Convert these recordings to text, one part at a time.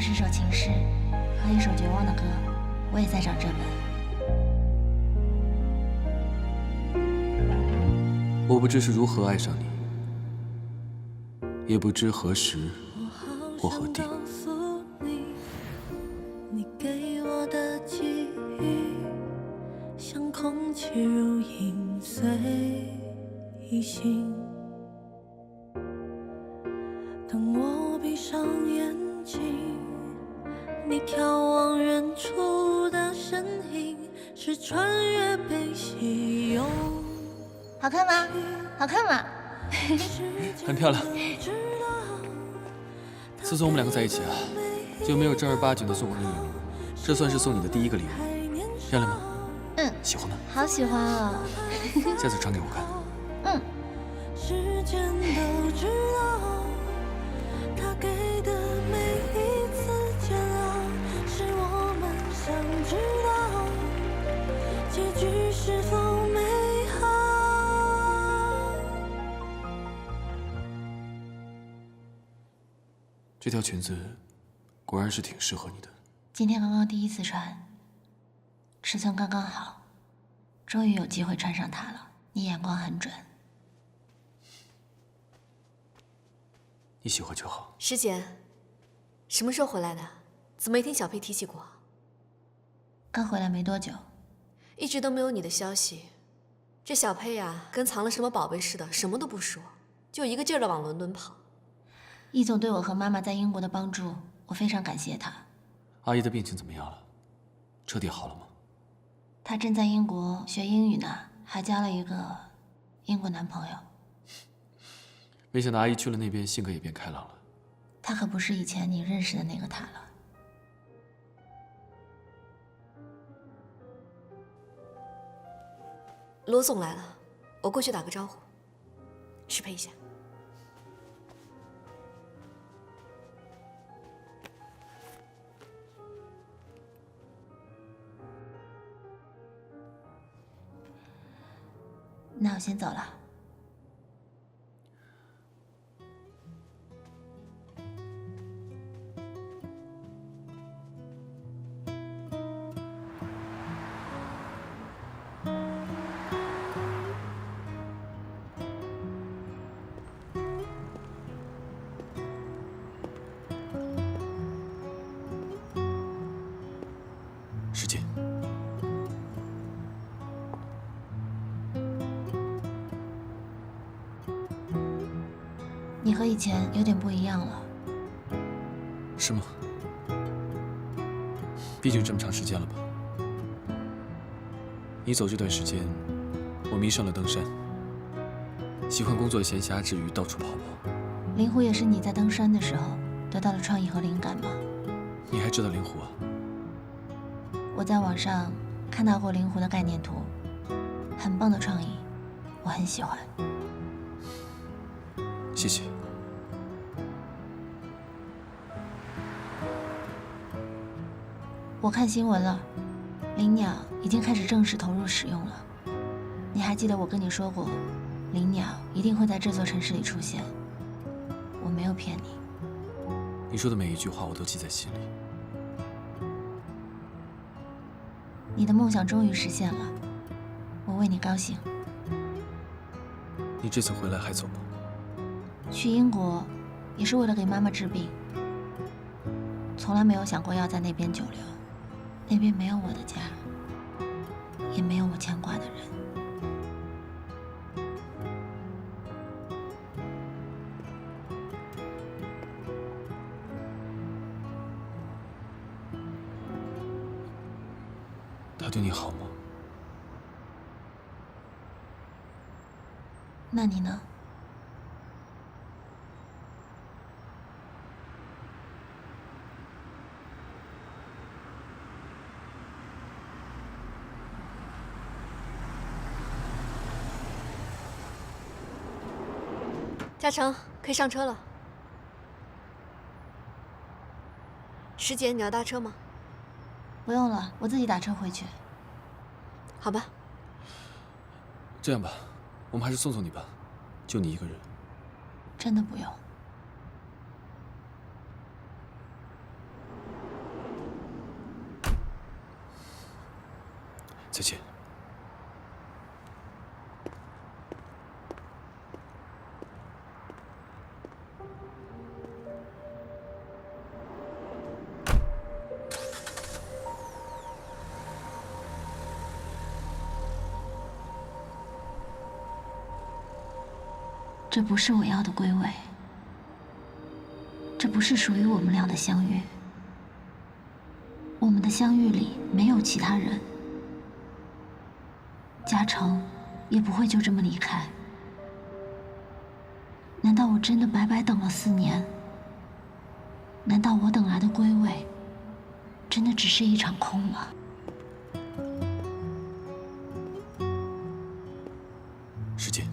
10首情诗和1首绝望的歌，我也在找这本。我不知是如何爱上你，也不知何时或何地。你给我的记忆，像空气如影随形。当我闭上眼睛，你眺望远处的身影，是穿越悲喜永。好看吗？好看吗？很漂亮。自从我们2个在一起啊，就没有正儿八经的送过你礼物，这算是送你的第1个礼物。漂亮吗？嗯，喜欢吗？好喜欢啊！下次传给我看。嗯。时间都知道，他给的每一次煎熬，是我们想知道结局是否美好。这条裙子果然是挺适合你的。今天刚刚第1次穿，尺寸刚刚好，终于有机会穿上它了。你眼光很准。你喜欢就好。师姐，什么时候回来的？怎么没听小佩提起过？刚回来没多久，一直都没有你的消息。这小佩呀，跟藏了什么宝贝似的，什么都不说，就一个劲儿的往伦敦跑。易总对我和妈妈在英国的帮助，我非常感谢他。阿姨的病情怎么样了？彻底好了吗？她正在英国学英语呢，还交了一个英国男朋友。没想到阿姨去了那边，性格也变开朗了。她可不是以前你认识的那个她了。罗总来了，我过去打个招呼，失陪一下。那我先走了。师姐，你和以前有点不一样了。是吗？毕竟这么长时间了吧。你走这段时间，我迷上了登山，喜欢工作闲暇之余到处跑跑。灵狐也是你在登山的时候得到的创意和灵感吗？你还知道灵狐啊？我在网上看到过灵狐的概念图，很棒的创意，我很喜欢。谢谢。我看新闻了，灵鸟已经开始正式投入使用了。你还记得我跟你说过，灵鸟一定会在这座城市里出现，我没有骗你。你说的每一句话我都记在心里。你的梦想终于实现了，我为你高兴。你这次回来还走吗？去英国也是为了给妈妈治病，从来没有想过要在那边久留。那边没有我的家，也没有我牵挂的人。他对你好吗？那你呢？嘉诚，可以上车了。师姐，你要搭车吗？不用了，我自己打车回去。好吧。这样吧，我们还是送送你吧，就你一个人。真的不用。再见。这不是我要的归位，这不是属于我们俩的相遇。我们的相遇里没有其他人，嘉诚也不会就这么离开。难道我真的白白等了4年？难道我等来的归位，真的只是一场空吗？时间。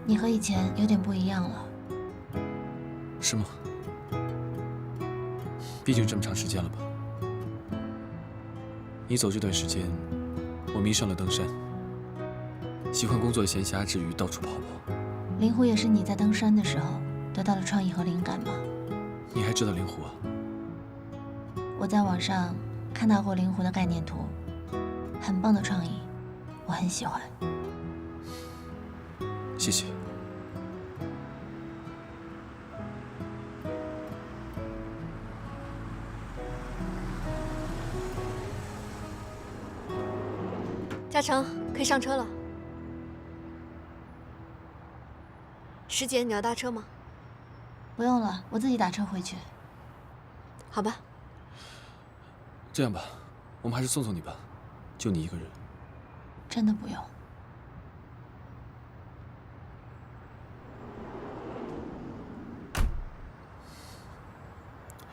你和以前有点不一样了。是吗？毕竟这么长时间了吧。你走这段时间，我迷上了登山，喜欢工作闲暇之余到处跑跑。灵狐也是你在登山的时候得到的创意和灵感吗？你还知道灵狐啊？我在网上看到过灵狐的概念图，很棒的创意，我很喜欢。谢谢。嘉诚，可以上车了。师姐，你要搭车吗？不用了，我自己打车回去。好吧。这样吧，我们还是送送你吧，就你一个人。真的不用。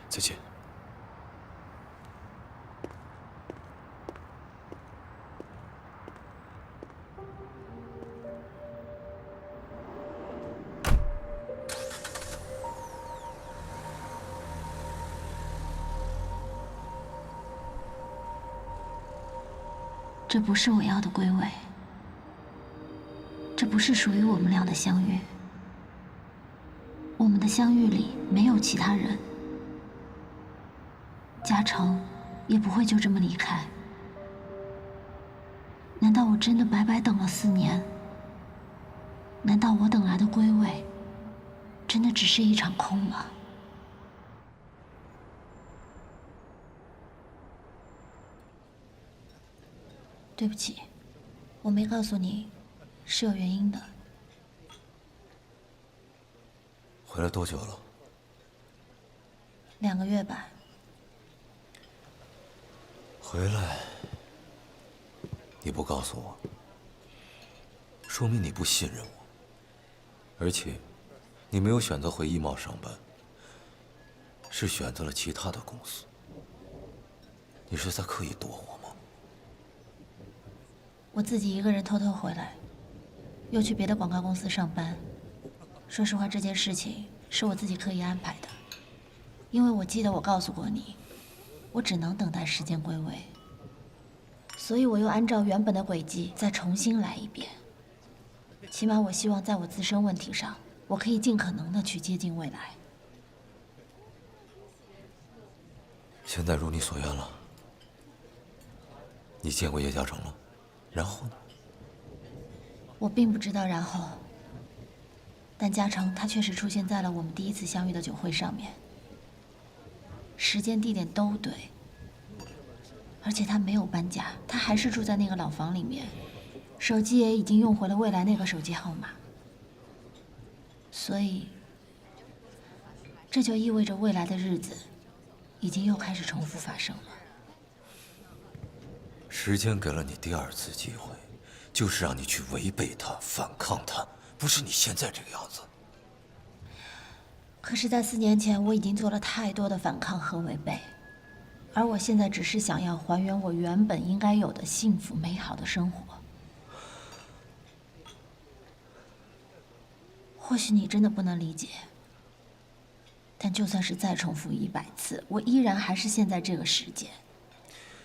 再见。这不是我要的归位，这不是属于我们俩的相遇。我们的相遇里没有其他人，嘉诚也不会就这么离开。难道我真的白白等了4年？难道我等来的归位，真的只是一场空吗？对不起，我没告诉你，是有原因的。回来多久了2个月吧。回来，你不告诉我，说明你不信任我，而且你没有选择回易贸上班，是选择了其他的公司。你是在刻意躲我吗？我自己一个人偷偷回来，又去别的广告公司上班。说实话，这件事情是我自己刻意安排的，因为我记得我告诉过你，我只能等待时间归位，所以我又按照原本的轨迹再重新来一遍。起码我希望在我自身问题上，我可以尽可能的去接近未来。现在如你所愿了，你见过叶嘉诚了，然后呢？我并不知道然后，但嘉诚他确实出现在了我们第一次相遇的酒会上面，时间地点都对，而且他没有搬家，他还是住在那个老房里面，手机也已经用回了未来那个手机号码，所以这就意味着未来的日子已经又开始重复发生了。时间给了你第2次机会，就是让你去违背它、反抗它，不是你现在这个样子。可是，在4年前，我已经做了太多的反抗和违背，而我现在只是想要还原我原本应该有的幸福美好的生活。或许你真的不能理解，但就算是再重复100次，我依然还是现在这个时间。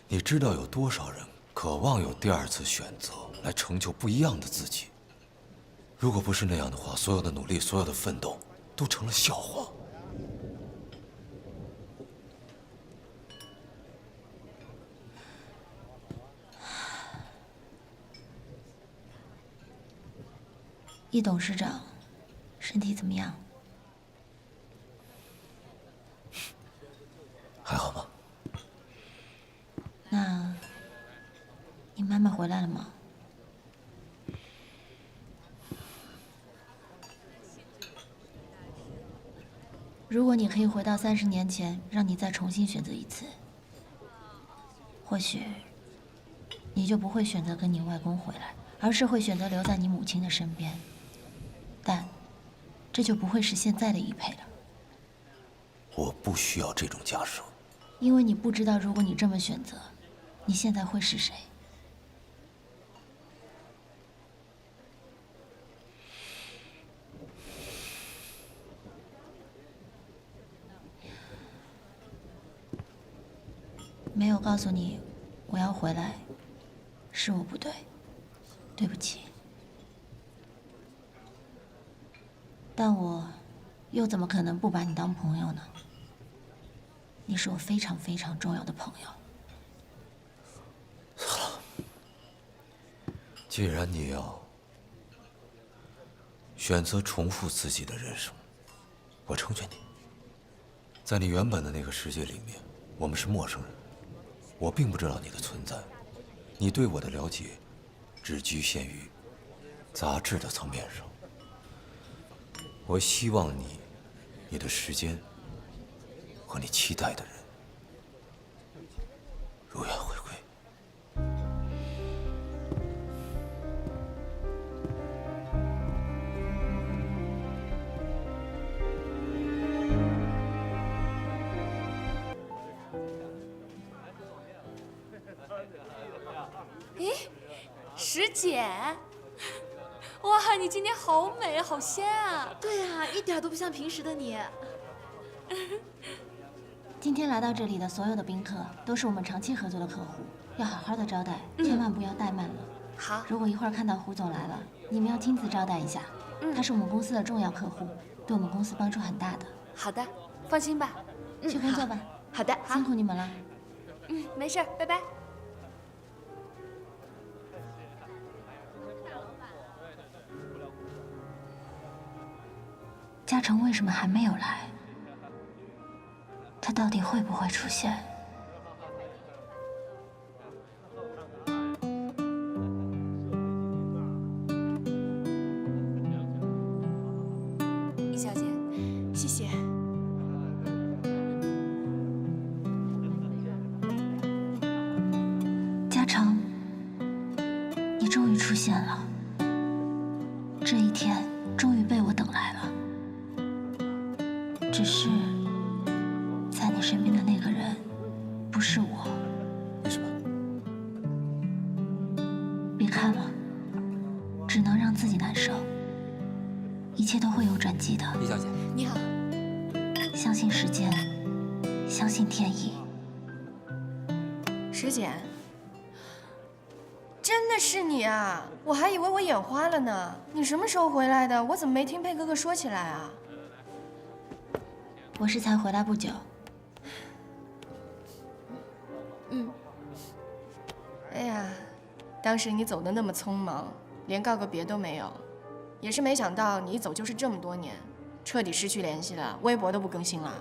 你知道有多少人渴望有第2次选择，来成就不一样的自己？如果不是那样的话，所有的努力，所有的奋斗，都成了笑话。易董事长身体怎么样？还好吗？那你妈妈回来了吗？如果你可以回到30年前，让你再重新选择一次，或许你就不会选择跟你外公回来，而是会选择留在你母亲的身边。但这就不会是现在的易佩了。我不需要这种假设，因为你不知道，如果你这么选择，你现在会是谁。没有告诉你我要回来，是我不对，对不起。但我又怎么可能不把你当朋友呢？你是我非常非常重要的朋友。既然你要选择重复自己的人生，我成全你。在你原本的那个世界里面，我们是陌生人，我并不知道你的存在，你对我的了解只局限于杂志的层面上。我希望你的时间和你期待的人如愿回归。咦，石姐，哇，你今天好美，好仙啊！对啊，一点都不像平时的你。今天来到这里的所有的宾客都是我们长期合作的客户，要好好的招待，千万不要怠慢了。好，如果一会儿看到胡总来了，你们要亲自招待一下。他是我们公司的重要客户，对我们公司帮助很大的。好的，放心吧。去工作吧。好的，好辛，苦你们了。没事儿，拜拜。嘉诚为什么还没有来？他到底会不会出现？易小姐，谢谢。嘉诚，你终于出现了，这一天终于被我等来了。只是，在你身边的那个人，不是我。为什么？别看了，只能让自己难受。一切都会有转机的。易小姐，你好，相信时间，相信天意。石姐，真的是你啊！我还以为我眼花了呢。你什么时候回来的？我怎么没听佩哥哥说起来啊？我是才回来不久。哎呀，当时你走的那么匆忙，连告个别都没有，也是没想到你一走就是这么多年，彻底失去联系了，微博都不更新了。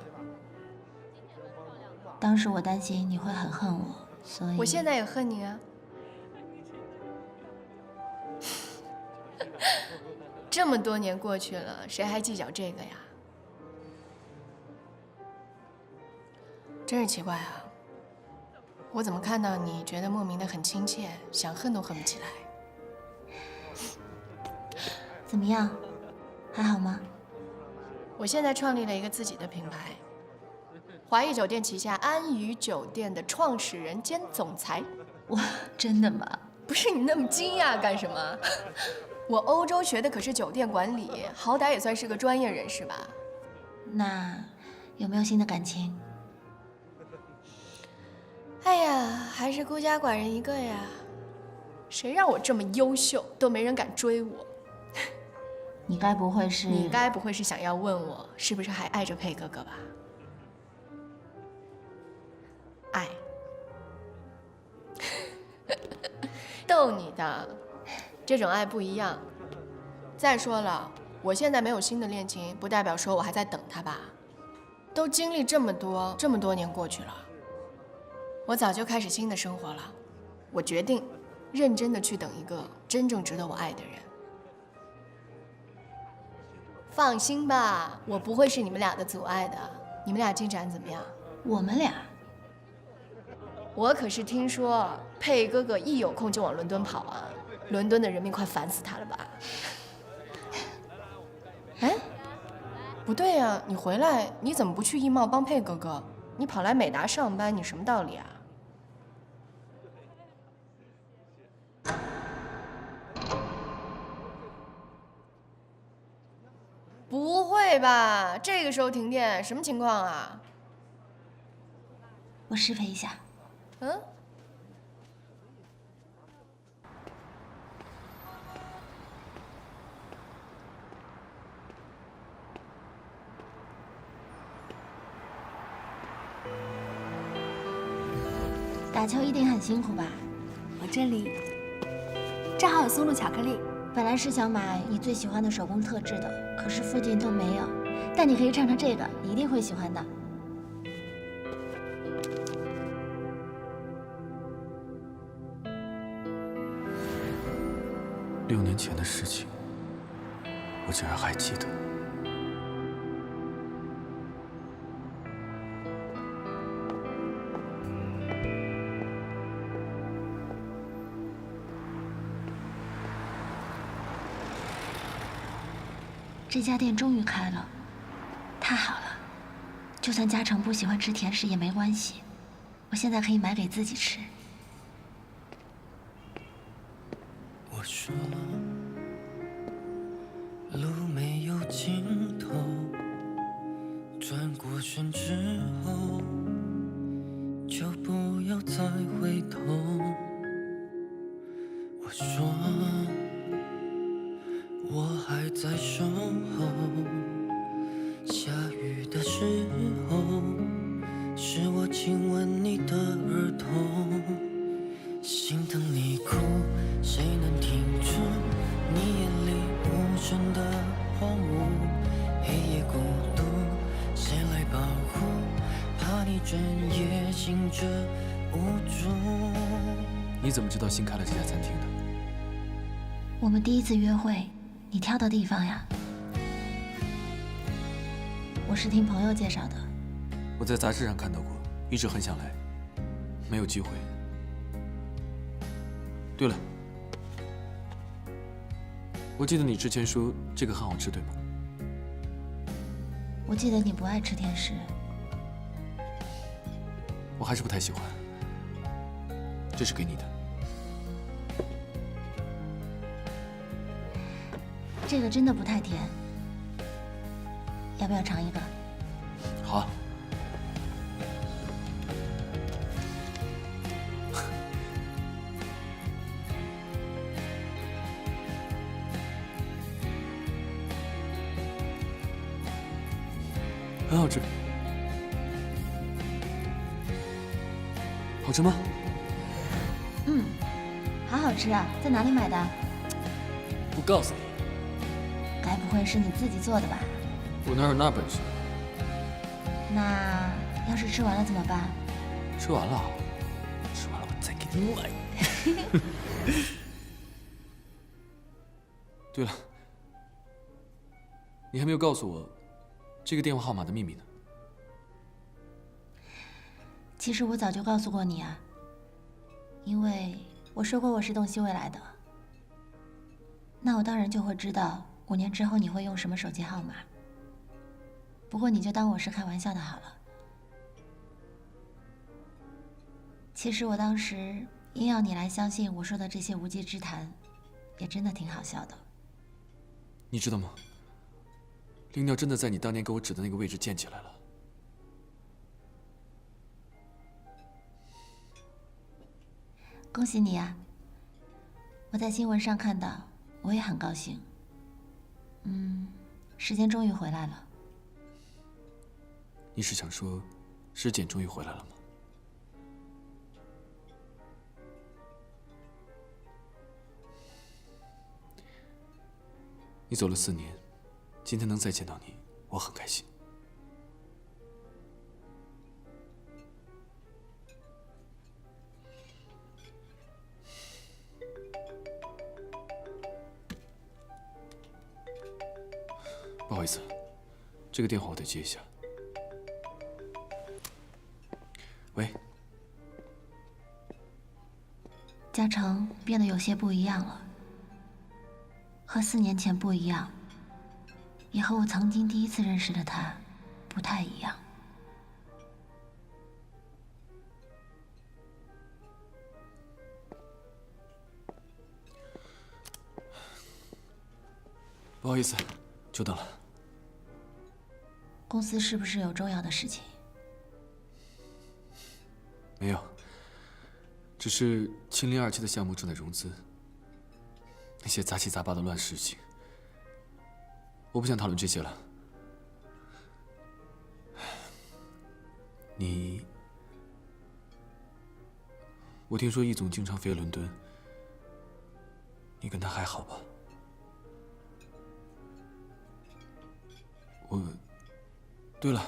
当时我担心你会很恨我，所以我现在也恨你啊！这么多年过去了，谁还计较这个呀？真是奇怪啊！我怎么看到你觉得莫名的很亲切，想恨都恨不起来。怎么样？还好吗？我现在创立了一个自己的品牌，华谊酒店旗下安宇酒店的创始人兼总裁。哇，真的吗？不是你那么惊讶干什么？我欧洲学的可是酒店管理，好歹也算是个专业人士吧。那有没有新的感情？哎呀，还是孤家寡人一个呀。谁让我这么优秀，都没人敢追我。你该不会是……你该不会是想要问我，是不是还爱着佩哥哥吧？爱。逗你的，这种爱不一样。再说了，我现在没有新的恋情，不代表说我还在等他吧？都经历这么多年过去了，我早就开始新的生活了。我决定认真的去等一个真正值得我爱的人。放心吧，我不会是你们俩的阻碍的。你们俩进展怎么样？我们俩，我可是听说佩哥哥一有空就往伦敦跑啊，伦敦的人民快烦死他了吧？哎，不对呀，你回来你怎么不去易贸帮佩哥哥？你跑来美达上班，你什么道理啊？不会吧？这个时候停电，什么情况啊？我失陪一下。嗯？打球一定很辛苦吧？我这里正好有松露巧克力。本来是想买你最喜欢的手工特制的，可是附近都没有。但你可以尝尝这个，你一定会喜欢的。6年前的事情，我竟然还记得。这家店终于开了，太好了！就算嘉诚不喜欢吃甜食也没关系，我现在可以买给自己吃。我说，路没有尽头，转过身之后，就不要再回头。我说，我还在守候，下雨的时候，是我亲吻你的耳朵，心疼你哭，谁能听出你眼里无声的荒芜？黑夜孤独，谁来保护？怕你整夜醒着无助。你怎么知道新开了这家餐厅的？我们第一次约会，你挑的地方呀？我是听朋友介绍的。我在杂志上看到过，一直很想来，没有机会。对了，我记得你之前说这个很好吃，对吗？我记得你不爱吃甜食。我还是不太喜欢。这是给你的。这个真的不太甜，要不要尝一个？好啊。很好吃。好吃吗？嗯，好好吃啊！在哪里买的？不告诉你。该不会是你自己做的吧？我哪有那本事？那要是吃完了怎么办？吃完了，吃完了我再给你买。对了，你还没有告诉我这个电话号码的秘密呢。其实我早就告诉过你啊，因为我说过我是洞悉未来的，那我当然就会知道5年之后你会用什么手机号码。不过你就当我是开玩笑的好了。其实我当时硬要你来相信我说的这些无稽之谈，也真的挺好笑的。你知道吗？灵鸟真的在你当年给我指的那个位置建起来了。恭喜你啊！我在新闻上看到，我也很高兴。时间终于回来了。你是想说，尸检终于回来了吗？你走了4年，今天能再见到你，我很开心。不好意思，这个电话我得接一下。喂，嘉诚变得有些不一样了，和4年前不一样，也和我曾经第一次认识的他不太一样。不好意思，久等了。公司是不是有重要的事情？没有，只是青林2期的项目正在融资，那些杂七杂八的乱事情，我不想讨论这些了。我听说易总经常飞伦敦，你跟他还好吧？对了，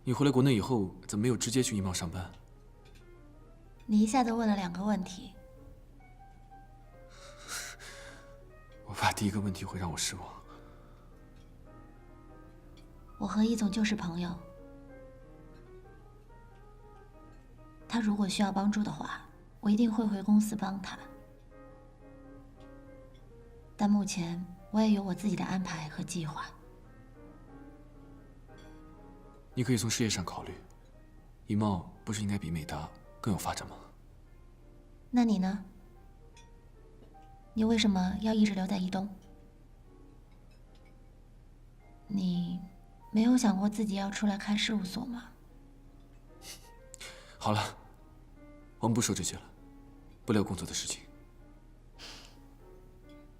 你回来国内以后，怎么没有直接去易贸上班？你一下子问了2个问题。我怕第一个问题会让我失望。我和易总就是朋友，他如果需要帮助的话，我一定会回公司帮他。但目前我也有我自己的安排和计划。你可以从事业上考虑，易贸不是应该比美达更有发展吗？那你呢？你为什么要一直留在易东？你没有想过自己要出来开事务所吗？好了，我们不说这些了，不聊工作的事情。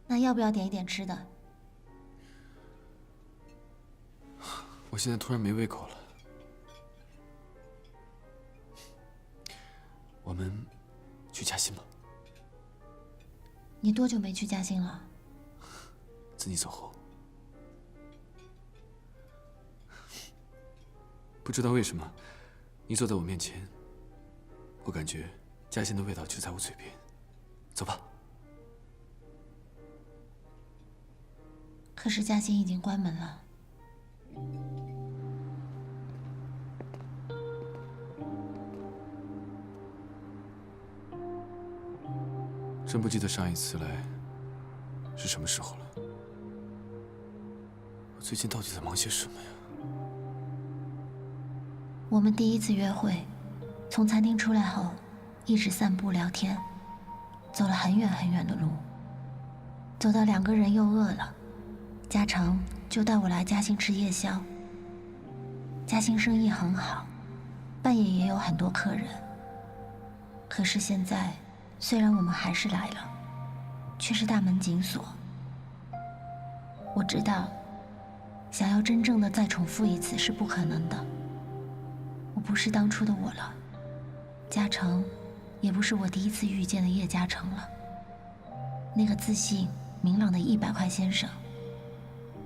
那要不要点一点吃的？我现在突然没胃口了。我们去嘉兴吧。你多久没去嘉兴了？自你走后。不知道为什么，你坐在我面前，我感觉嘉兴的味道就在我嘴边。走吧。可是嘉兴已经关门了。真不记得上一次来是什么时候了。我最近到底在忙些什么呀？我们第一次约会，从餐厅出来后，一直散步聊天，走了很远很远的路，走到2个人又饿了，嘉诚就带我来嘉兴吃夜宵。嘉兴生意很好，半夜也有很多客人。可是现在，虽然我们还是来了，却是大门紧锁。我知道，想要真正的再重复一次是不可能的。我不是当初的我了，嘉诚，也不是我第一次遇见的叶嘉诚了。那个自信、明朗的100块先生，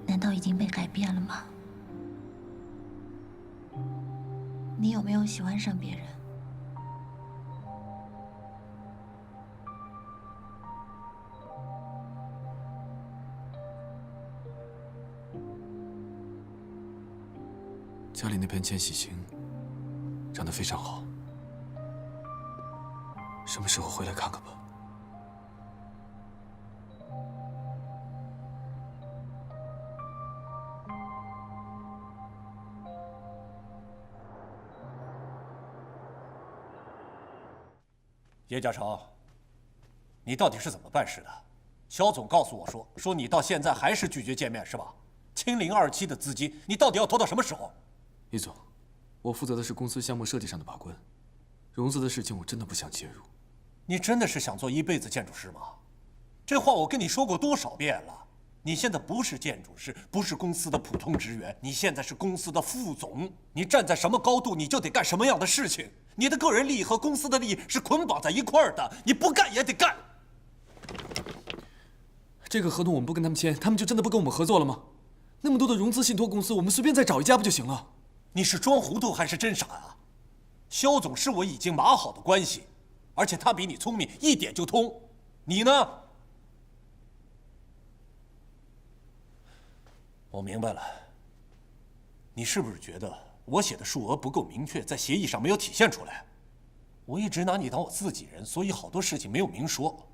难道已经被改变了吗？你有没有喜欢上别人？家里那盆千禧星长得非常好，什么时候回来看看吧？叶嘉诚，你到底是怎么办事的？肖总告诉我说你到现在还是拒绝见面是吧？青林2期的资金，你到底要拖到什么时候？易总，我负责的是公司项目设计上的把关，融资的事情我真的不想介入。你真的是想做一辈子建筑师吗？这话我跟你说过多少遍了？你现在不是建筑师，不是公司的普通职员，你现在是公司的副总。你站在什么高度，你就得干什么样的事情。你的个人利益和公司的利益是捆绑在一块儿的，你不干也得干。这个合同我们不跟他们签，他们就真的不跟我们合作了吗？那么多的融资信托公司，我们随便再找一家不就行了？你是装糊涂还是真傻啊？肖总是我已经码好的关系，而且他比你聪明，一点就通。你呢？我明白了。你是不是觉得我写的数额不够明确，在协议上没有体现出来？我一直拿你当我自己人，所以好多事情没有明说。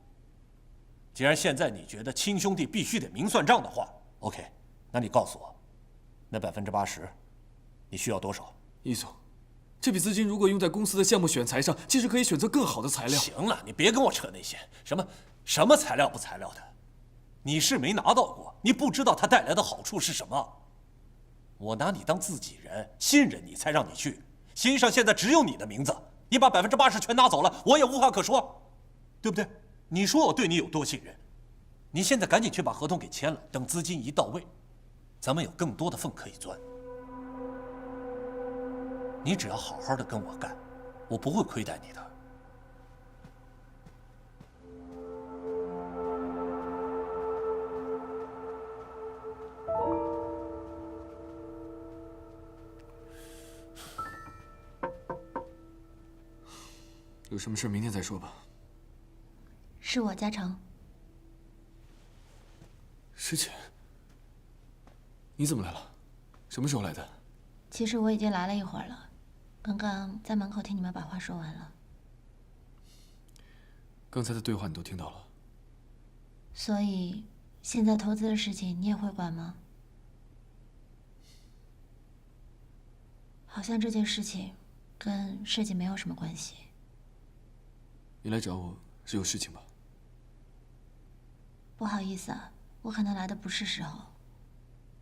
既然现在你觉得亲兄弟必须得明算账的话 ，OK， 那你告诉我，那80%，你需要多少？易总，这笔资金如果用在公司的项目选材上，其实可以选择更好的材料。行了，你别跟我扯那些什么材料不材料的，你是没拿到过，你不知道它带来的好处是什么。我拿你当自己人，信任你才让你去，协议上现在只有你的名字，你把80%全拿走了，我也无话可说，对不对？你说我对你有多信任？你现在赶紧去把合同给签了，等资金一到位，咱们有更多的缝可以钻。你只要好好的跟我干，我不会亏待你的。有什么事明天再说吧。是我，嘉诚。师姐，你怎么来了？什么时候来的？其实我已经来了一会儿了，刚刚在门口听你们把话说完了。刚才的对话你都听到了。所以，现在投资的事情你也会管吗？好像这件事情跟设计没有什么关系。你来找我是有事情吧？不好意思啊，我可能来的不是时候。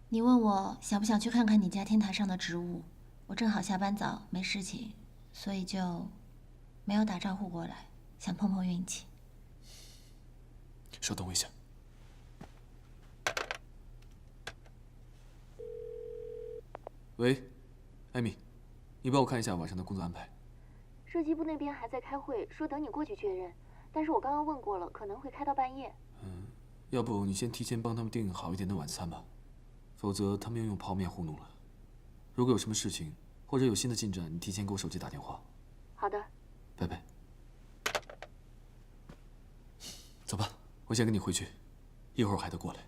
你问我想不想去看看你家天台上的植物，我正好下班早，没事情，所以就没有打招呼过来，想碰碰运气。稍等我一下。喂，艾米，你帮我看一下晚上的工作安排。设计部那边还在开会，说等你过去确认。但是我刚刚问过了，可能会开到半夜。要不你先提前帮他们订好一点的晚餐吧，否则他们又用泡面糊弄了。如果有什么事情或者有新的进展，你提前给我手机打电话。好的，拜拜。走吧，我先跟你回去，一会儿我还得过来。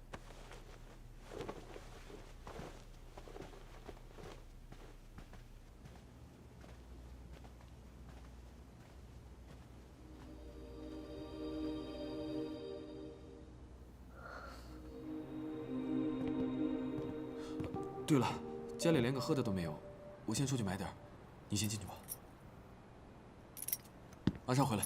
对了，家里连个喝的都没有，我先出去买点，你先进去吧。马上回来。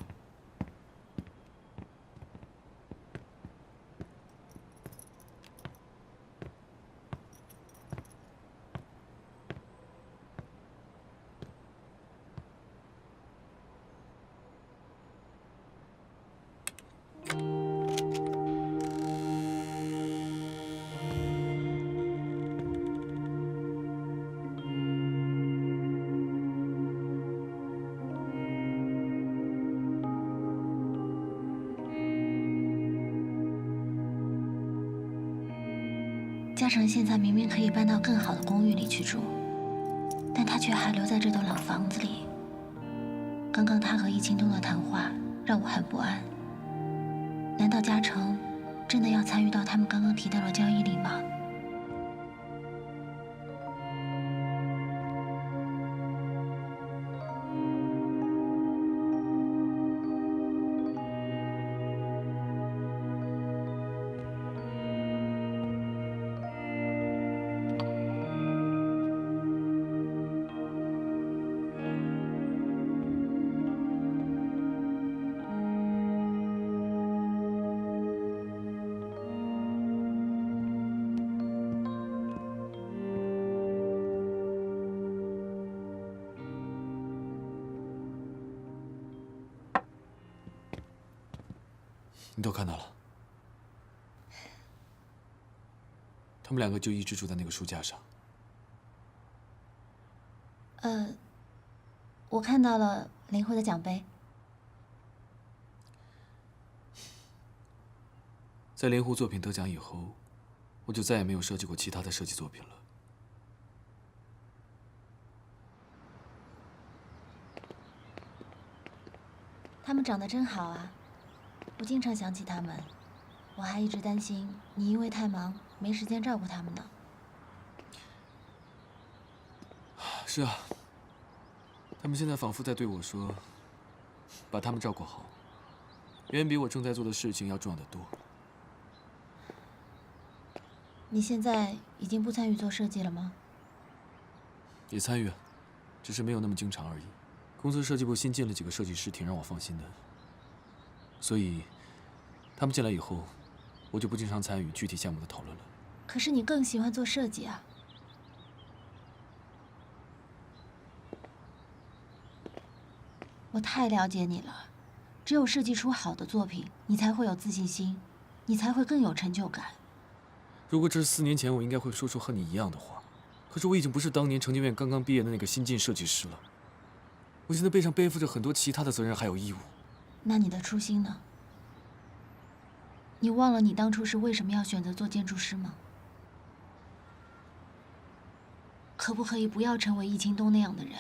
嘉诚现在明明可以搬到更好的公寓里去住，但他却还留在这栋老房子里。刚刚他和易清东的谈话让我很不安。难道嘉诚真的要参与到他们刚刚提到的交易里吗？你都看到了，他们两个就一直住在那个书架上。我看到了林慧的奖杯。在莲湖作品得奖以后，我就再也没有设计过其他的设计作品了。他们长得真好啊，我经常想起他们，我还一直担心你因为太忙没时间照顾他们呢。是啊，他们现在仿佛在对我说，把他们照顾好，远比我正在做的事情要重要的多。你现在已经不参与做设计了吗？也参与，只是没有那么经常而已。公司设计部新进了几个设计师，挺让我放心的。所以，他们进来以后，我就不经常参与具体项目的讨论了。可是你更喜欢做设计啊。我太了解你了，只有设计出好的作品，你才会有自信心，你才会更有成就感。如果这是4年前，我应该会说出和你一样的话。可是我已经不是当年成绩院刚刚毕业的那个新晋设计师了。我现在背上背负着很多其他的责任还有义务。那你的初心呢？你忘了你当初是为什么要选择做建筑师吗？可不可以不要成为易清东那样的人？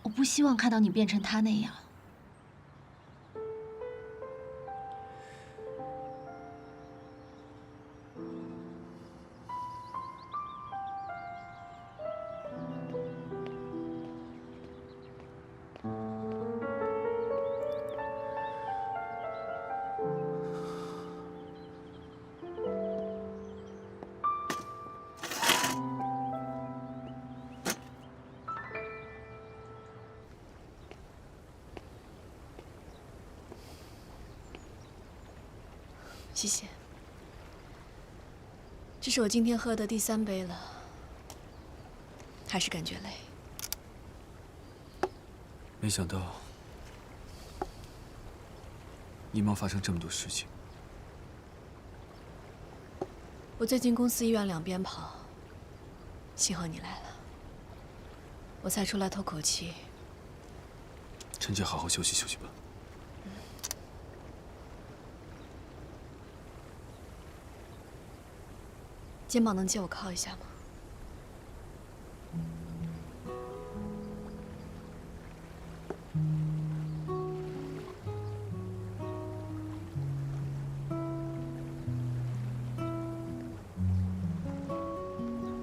我不希望看到你变成他那样。谢谢。这是我今天喝的第3杯了，还是感觉累。没想到，一猫发生这么多事情。我最近公司医院两边跑，幸好你来了，我才出来透口气。趁机好好休息休息吧。肩膀能借我靠一下吗？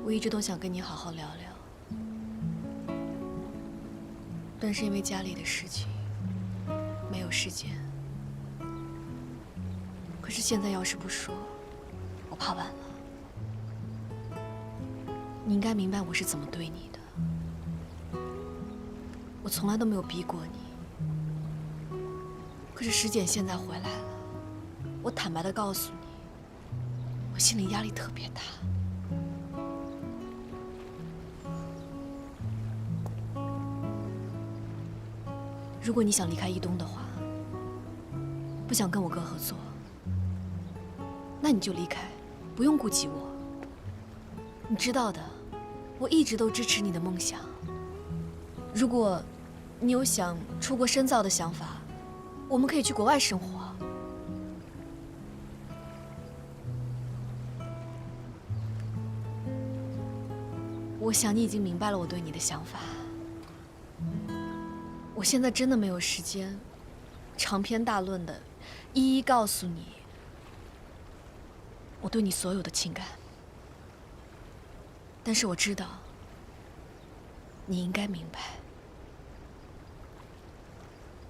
我一直都想跟你好好聊聊，但是因为家里的事情，没有时间。可是现在要是不说，我怕晚了。你应该明白我是怎么对你的，我从来都没有逼过你。可是石简现在回来了，我坦白的告诉你，我心里压力特别大。如果你想离开一东的话，不想跟我哥合作，那你就离开，不用顾及我。你知道的，我一直都支持你的梦想。如果你有想出国深造的想法，我们可以去国外生活。我想你已经明白了我对你的想法。我现在真的没有时间，长篇大论的一一告诉你我对你所有的情感。但是我知道，你应该明白。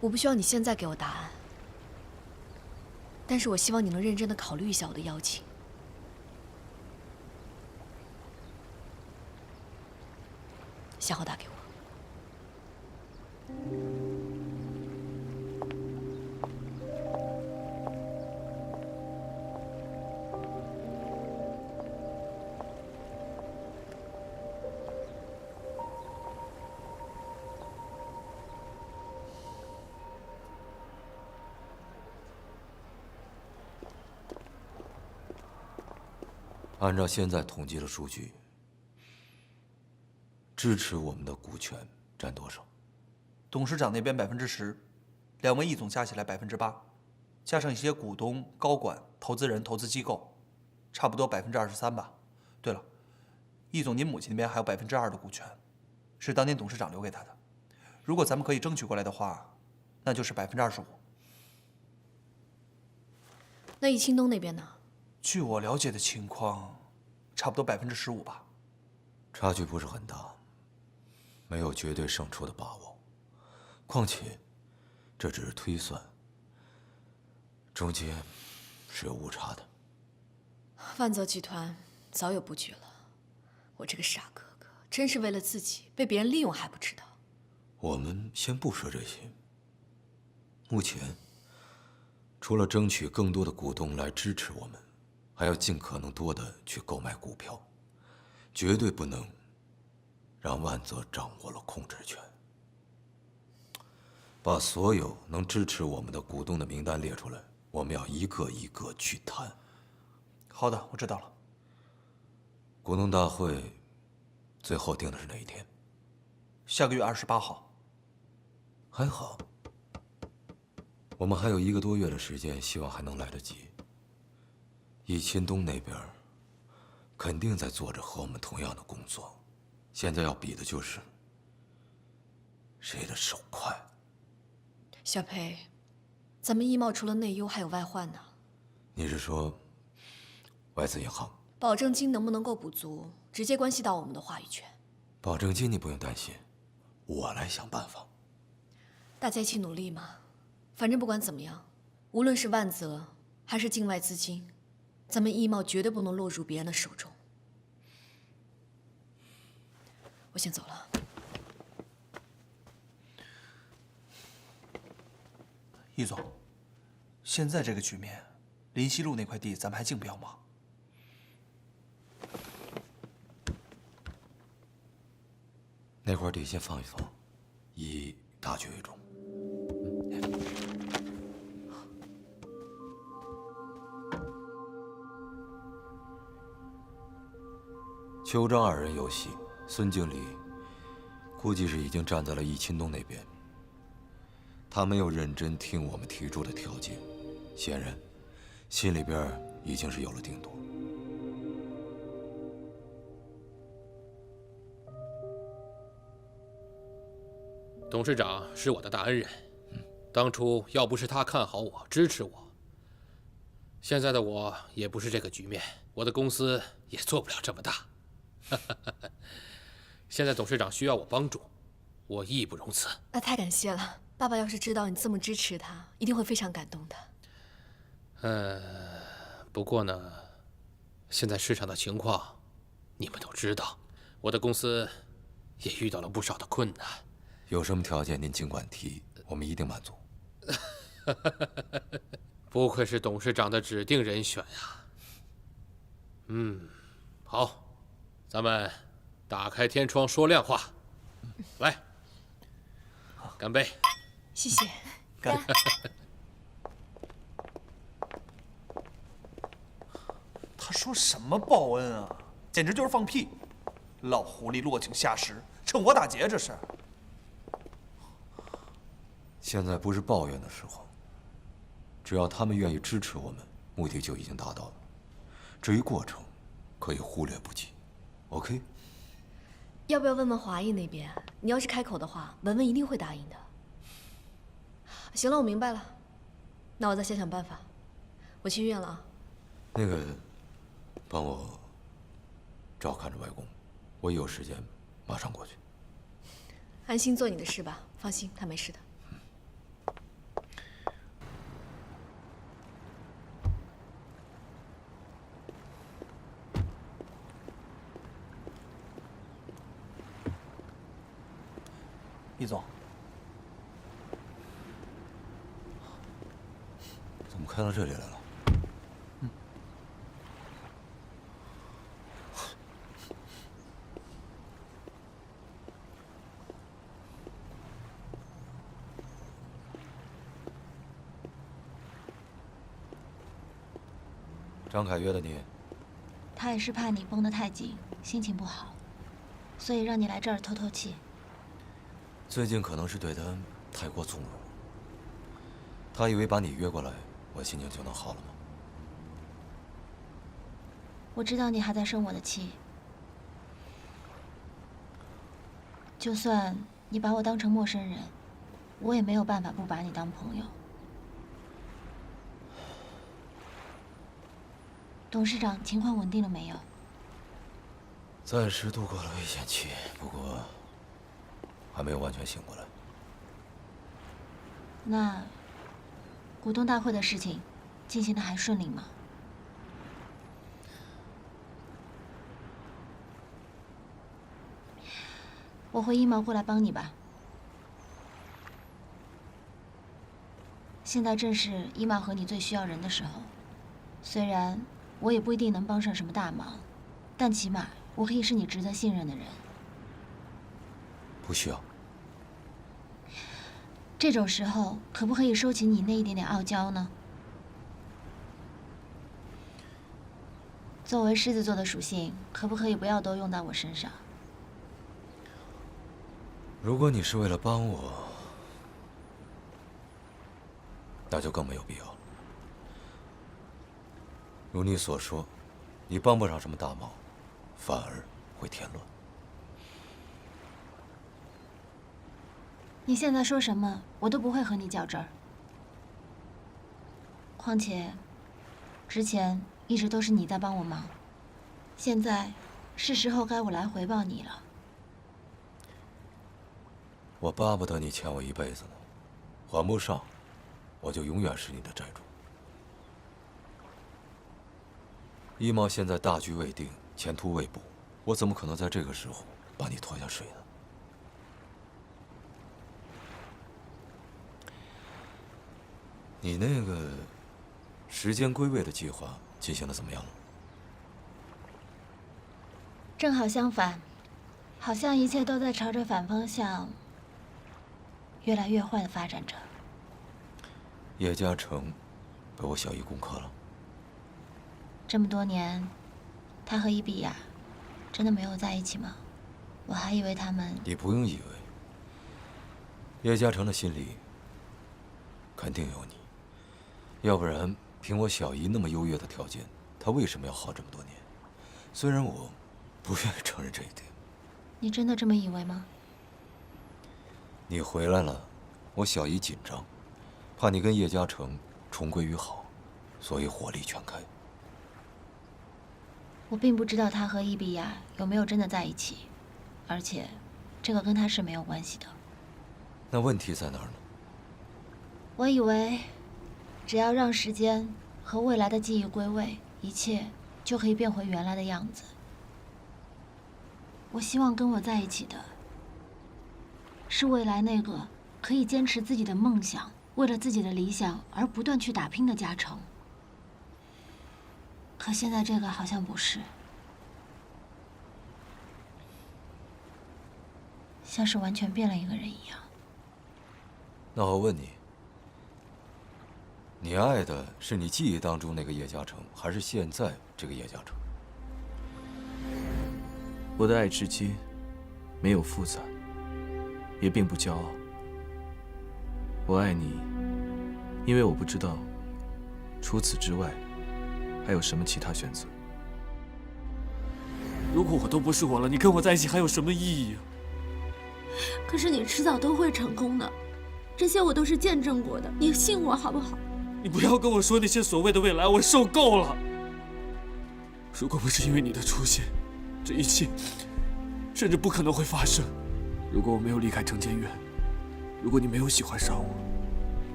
我不需要你现在给我答案，但是我希望你能认真的考虑一下我的邀请。想好打给我。按照现在统计的数据，支持我们的股权占多少？董事长那边10%，2位易总加起来8%。加上一些股东、高管、投资人、投资机构，差不多23%吧。对了，易总，您母亲那边还有2%的股权，是当年董事长留给他的。如果咱们可以争取过来的话，那就是25%。那易清东那边呢？据我了解的情况，差不多15%吧。差距不是很大，没有绝对胜出的把握。况且，这只是推算，中间是有误差的。万泽集团早有布局了，我这个傻哥哥真是为了自己被别人利用还不知道。我们先不说这些，目前除了争取更多的股东来支持我们，还要尽可能多的去购买股票，绝对不能让万泽掌握了控制权。把所有能支持我们的股东的名单列出来，我们要一个一个去谈。好的，我知道了。股东大会最后定的是哪一天？下个月28号。还好，我们还有1个多月的时间，希望还能来得及。易清东那边肯定在做着和我们同样的工作，现在要比的就是谁的手快。小裴，咱们易贸除了内忧还有外患呢。你是说外资银行？保证金能不能够补足，直接关系到我们的话语权。保证金你不用担心，我来想办法。大家一起努力嘛。反正不管怎么样，无论是万泽还是境外资金，咱们易贸绝对不能落入别人的手中。我先走了。易总，现在这个局面，林西路那块地咱们还竞标吗？那块地先放一放，以大局为重。邱张2人有戏，孙经理估计是已经站在了易清东那边。他没有认真听我们提出的条件，显然心里边已经是有了定夺。董事长是我的大恩人，当初要不是他看好我、支持我，现在的我也不是这个局面，我的公司也做不了这么大。现在董事长需要我帮助，我义不容辞。那太感谢了，爸爸要是知道你这么支持他，一定会非常感动的。不过呢，现在市场的情况，你们都知道，我的公司也遇到了不少的困难。有什么条件您尽管提，我们一定满足。不愧是董事长的指定人选呀。好，咱们打开天窗说亮话，来，干杯！谢谢。干！他说什么报恩啊？简直就是放屁！老狐狸落井下石，趁火打劫这是。现在不是抱怨的时候，只要他们愿意支持我们，目的就已经达到了。至于过程，可以忽略不计。OK？ 要不要问问华谊那边？你要是开口的话，文文一定会答应的。行了，我明白了，那我再想想办法。我去医院了啊。那个，帮我照看着外公，我一有时间马上过去。安心做你的事吧，放心，他没事的。易总，怎么开到这里来了？张凯约的你？他也是怕你绷得太紧，心情不好，所以让你来这儿透透气。最近可能是对他太过纵容，他以为把你约过来我心情就能好了吗？我知道你还在生我的气，就算你把我当成陌生人，我也没有办法不把你当朋友。董事长，情况稳定了没有？暂时度过了危险期，不过还没有完全醒过来。那股东大会的事情进行的还顺利吗？我会一毛过来帮你吧。现在正是一毛和你最需要人的时候，虽然我也不一定能帮上什么大忙，但起码我可以是你值得信任的人。不需要。这种时候，可不可以收起你那一点点傲娇呢？作为狮子座的属性，可不可以不要都用到我身上？如果你是为了帮我，那就更没有必要了。如你所说，你帮不上什么大忙，反而会添乱。你现在说什么，我都不会和你较真儿。况且，之前一直都是你在帮我忙，现在是时候该我来回报你了。我巴不得你欠我一辈子呢，还不上，我就永远是你的债主。一毛现在大局未定，前途未卜，我怎么可能在这个时候把你拖下水呢？你那个时间归位的计划进行的怎么样了？正好相反，好像一切都在朝着反方向越来越坏的发展着。叶嘉诚被我小姨攻克了。这么多年，他和伊比亚真的没有在一起吗？我还以为他们……你不用以为。叶嘉诚的心里肯定有你，要不然凭我小姨那么优越的条件，他为什么要耗这么多年？虽然我不愿意承认这一点。你真的这么以为吗？你回来了，我小姨紧张，怕你跟叶嘉诚重归于好，所以火力全开。我并不知道他和伊比亚有没有真的在一起，而且这个跟他是没有关系的。那问题在哪儿呢？我以为只要让时间和未来的记忆归位，一切就可以变回原来的样子。我希望跟我在一起的是未来那个可以坚持自己的梦想，为了自己的理想而不断去打拼的嘉诚。可现在这个好像不是，像是完全变了一个人一样。那我问你，你爱的是你记忆当中那个叶嘉诚，还是现在这个叶嘉诚？我的爱直接，没有复杂，也并不骄傲。我爱你，因为我不知道，除此之外，还有什么其他选择。如果我都不是我了，你跟我在一起还有什么意义啊？可是你迟早都会成功的，这些我都是见证过的，你信我好不好？你不要跟我说那些所谓的未来，我受够了。如果不是因为你的出现，这一切甚至不可能会发生。如果我没有离开城建院，如果你没有喜欢上我，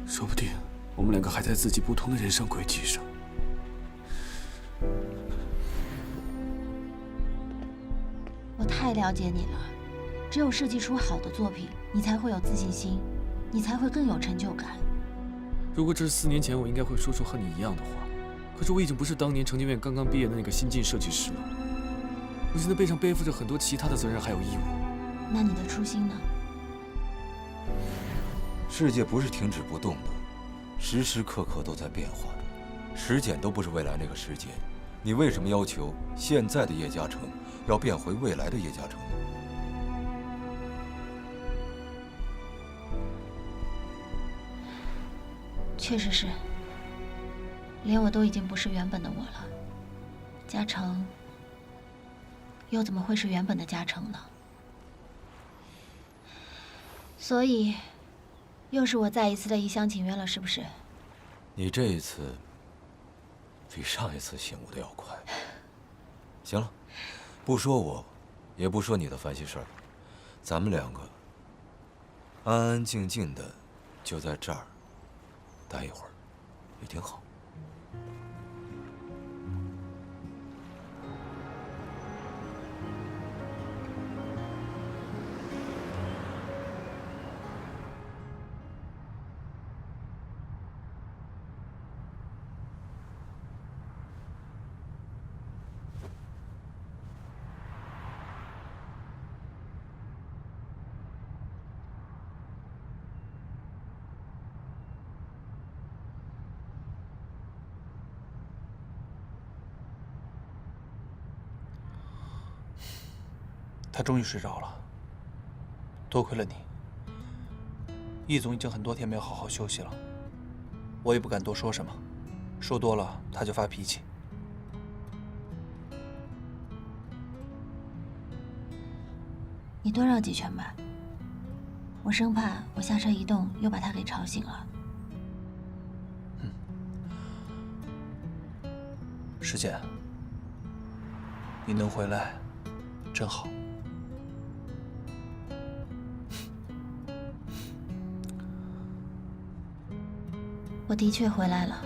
说不定我们两个还在自己不同的人生轨迹上。我太了解你了，只有设计出好的作品，你才会有自信心，你才会更有成就感。如果这是4年前，我应该会说出和你一样的话。可是我已经不是当年城建院刚刚毕业的那个新晋设计师了，我现在背上背负着很多其他的责任还有义务。那你的初心呢？世界不是停止不动的，时时刻刻都在变化着。时间都不是未来那个时间，你为什么要求现在的叶嘉诚要变回未来的叶嘉诚呢？确实是，连我都已经不是原本的我了。嘉诚又怎么会是原本的嘉诚呢？所以，又是我再一次的一厢情愿了，是不是？你这一次比上一次醒悟的要快。行了，不说我，也不说你的烦心事儿，咱们两个安安静静的就在这儿待一会儿，也挺好。他终于睡着了，多亏了你。易总已经很多天没有好好休息了，我也不敢多说什么，说多了他就发脾气。你多绕几圈吧，我生怕我下车一动又把他给吵醒了。师姐，你能回来，真好。我的确回来了，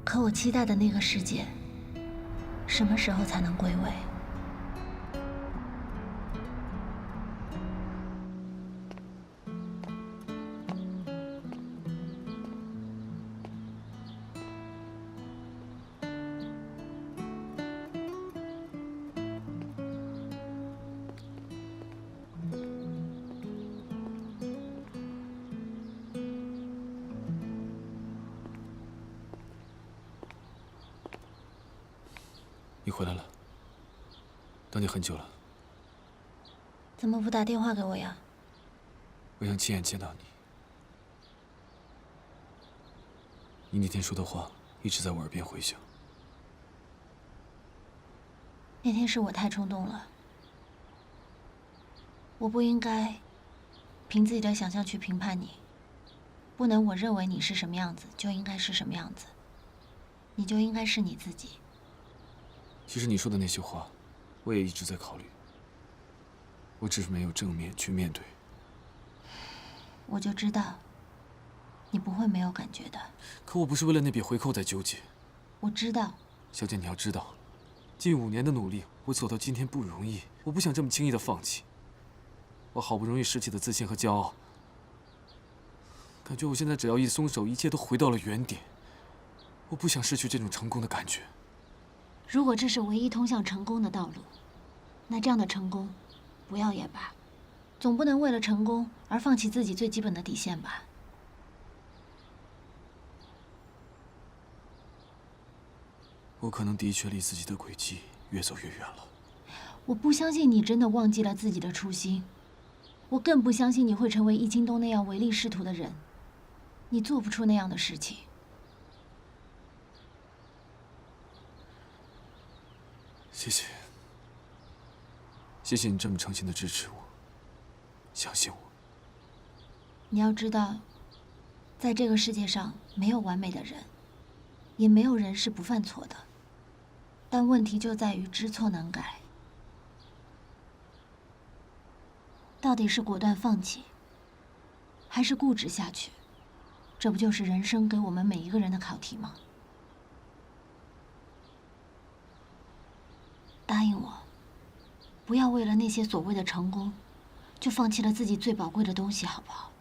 可我期待的那个世界，什么时候才能归位？你回来了，等你很久了。怎么不打电话给我呀？我想亲眼见到你。你那天说的话一直在我耳边回响。那天是我太冲动了，我不应该凭自己的想象去评判你，不能我认为你是什么样子就应该是什么样子，你就应该是你自己。其实你说的那些话，我也一直在考虑，我只是没有正面去面对。我就知道，你不会没有感觉的。可我不是为了那笔回扣在纠结。我知道。小姐，你要知道，近5年的努力，我走到今天不容易，我不想这么轻易的放弃。我好不容易拾起的自信和骄傲，感觉我现在只要一松手，一切都回到了原点。我不想失去这种成功的感觉。如果这是唯一通向成功的道路，那这样的成功，不要也罢。总不能为了成功而放弃自己最基本的底线吧？我可能的确离自己的轨迹越走越远了。我不相信你真的忘记了自己的初心，我更不相信你会成为易京东那样唯利是图的人。你做不出那样的事情。谢谢，谢谢你这么诚心的支持我，相信我。你要知道，在这个世界上没有完美的人，也没有人是不犯错的，但问题就在于知错能改。到底是果断放弃，还是固执下去？这不就是人生给我们每一个人的考题吗？答应我，不要为了那些所谓的成功，就放弃了自己最宝贵的东西，好不好？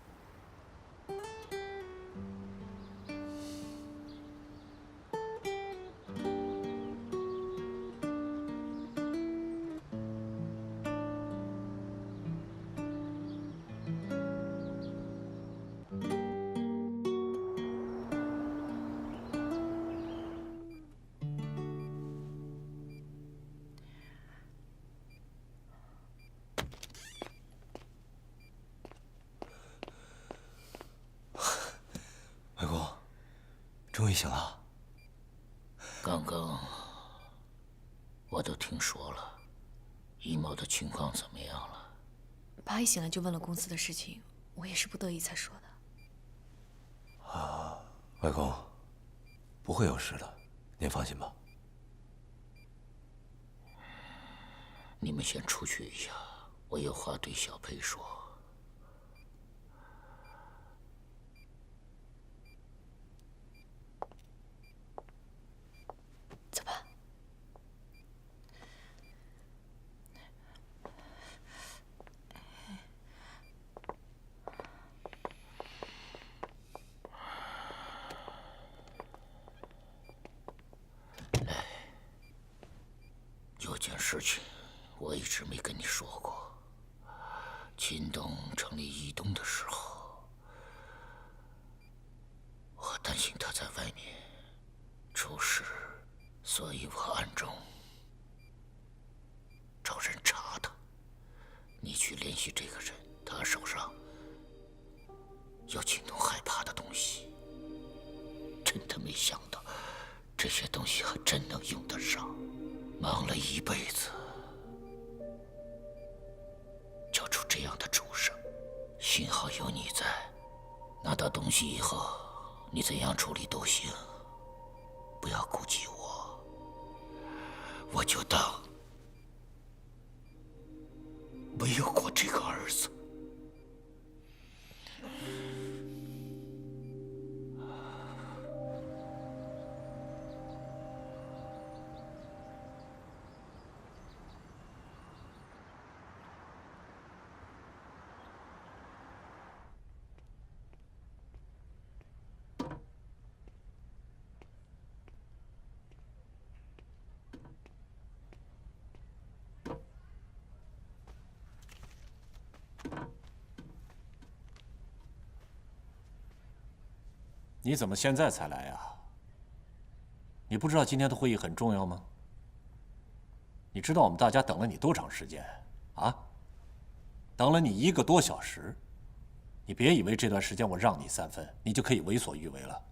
终于醒了。刚刚我都听说了，易某的情况怎么样了？爸一醒来就问了公司的事情，我也是不得已才说的。外公，不会有事的，您放心吧。你们先出去一下，我有话对小佩说。走吧。有件事情我一直没跟你说过。秦东成立易东的时候，我担心他在外面出事，所以我暗中找人查他。你去联系这个人，他手上有秦东害怕的东西。真的没想到，这些东西还真能用得上。忙了一辈子，就出这样的主声。幸好有你在，拿到东西以后，你怎样处理都行，不要顾及我，我就当没有过这个儿子。你怎么现在才来呀？你不知道今天的会议很重要吗？你知道我们大家等了你多长时间啊？等了你1个多小时。你别以为这段时间我让你3分，你就可以为所欲为了。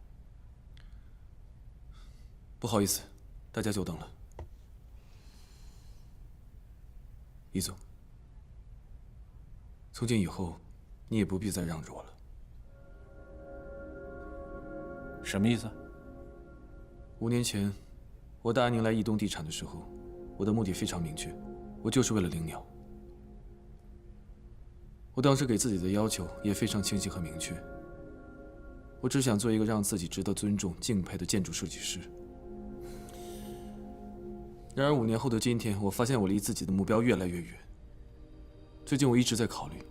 不好意思，大家久等了。易总，从今以后，你也不必再让着我了。什么意思？5年前，我带安宁来易东地产的时候，我的目的非常明确，我就是为了灵鸟。我当时给自己的要求也非常清晰和明确，我只想做一个让自己值得尊重、敬佩的建筑设计师。然而5年后的今天，我发现我离自己的目标越来越远。最近我一直在考虑，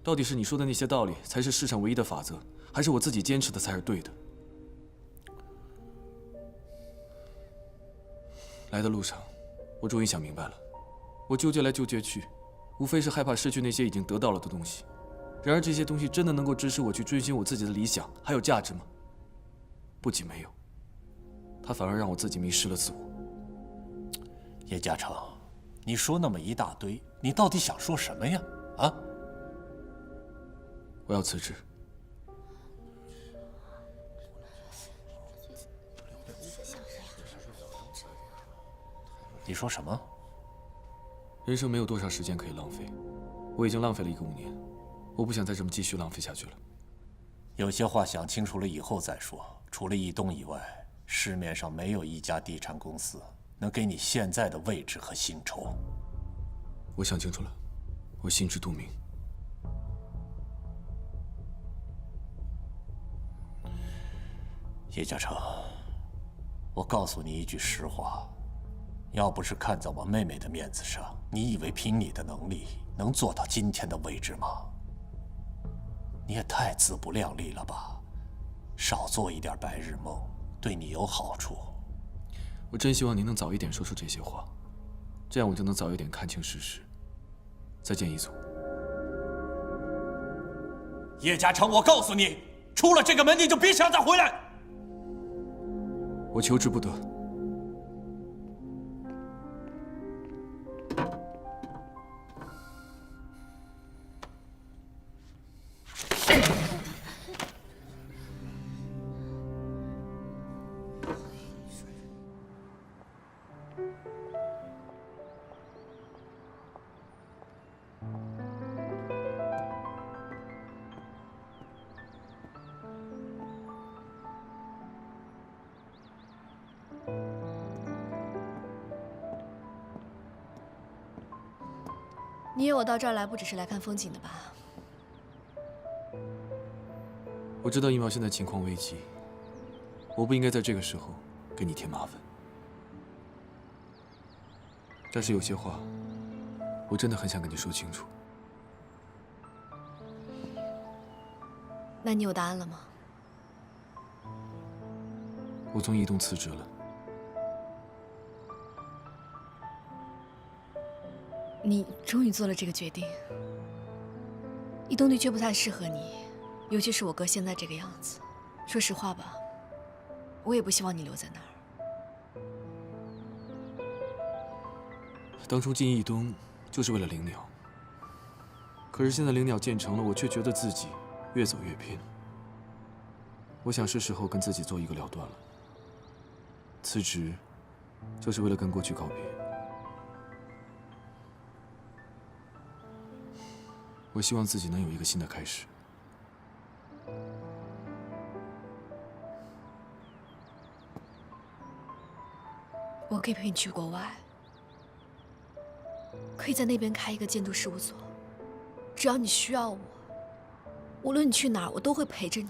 到底是你说的那些道理才是世上唯一的法则，还是我自己坚持的才是对的？来的路上，我终于想明白了，我纠结来纠结去，无非是害怕失去那些已经得到了的东西。然而这些东西真的能够支持我去追寻我自己的理想还有价值吗？不仅没有，它反而让我自己迷失了自我。叶嘉诚，你说那么一大堆，你到底想说什么呀？啊？我要辞职。你说什么？人生没有多少时间可以浪费，我已经浪费了1个5年，我不想再这么继续浪费下去了。有些话想清楚了以后再说。除了易东以外，市面上没有一家地产公司能给你现在的位置和薪酬。我想清楚了，我心知肚明。叶嘉诚，我告诉你一句实话，要不是看在我妹妹的面子上，你以为凭你的能力能做到今天的位置吗？你也太自不量力了吧！少做一点白日梦，对你有好处。我真希望您能早一点说出这些话，这样我就能早一点看清事实。再见，易总。叶嘉诚，我告诉你，出了这个门你就别想再回来。我求之不得。你约我到这儿来，不只是来看风景的吧？我知道一毛现在情况危急，我不应该在这个时候给你添麻烦。但是有些话，我真的很想跟你说清楚。那你有答案了吗？我从移动辞职了。你终于做了这个决定。移动的确不太适合你，尤其是我哥现在这个样子。说实话吧，我也不希望你留在那儿。当初进义东就是为了灵鸟，可是现在灵鸟建成了，我却觉得自己越走越偏。我想是时候跟自己做一个了断了。辞职，就是为了跟过去告别。我希望自己能有一个新的开始。我可以陪你去国外，可以在那边开一个建筑事务所。只要你需要我，无论你去哪儿，我都会陪着你。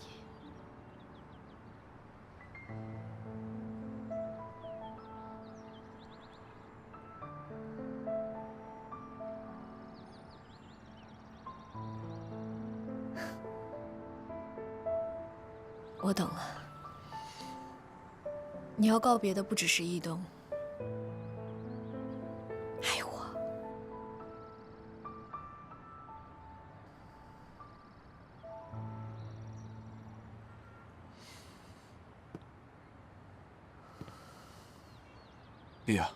我懂了，你要告别的不只是义东，还有我。莉亚，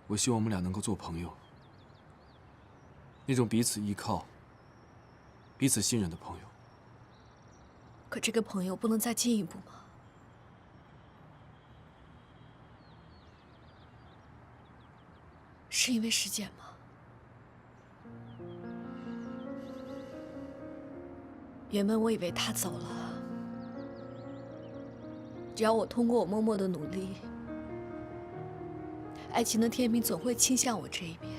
我希望我们俩能够做朋友，那种彼此依靠、彼此信任的朋友。可这个朋友不能再进一步吗？是因为时间吗？原本我以为他走了，只要我通过我默默的努力，爱情的天平总会倾向我这一边。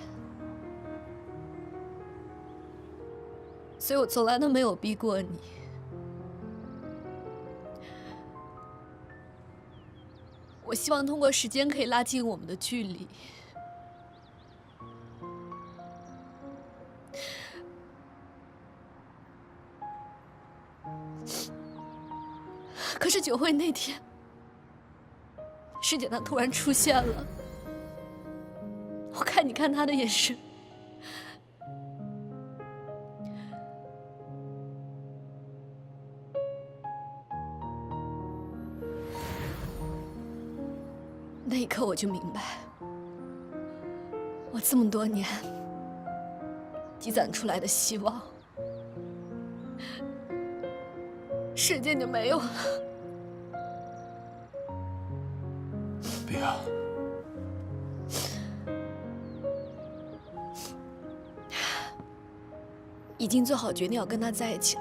所以我从来都没有逼过你。我希望通过时间可以拉近我们的距离。可是酒会那天，师姐她突然出现了，我看你看她的眼神，那一刻我就明白，我这么多年积攒出来的希望，瞬间就没有了。莉亚，已经做好决定要跟他在一起了。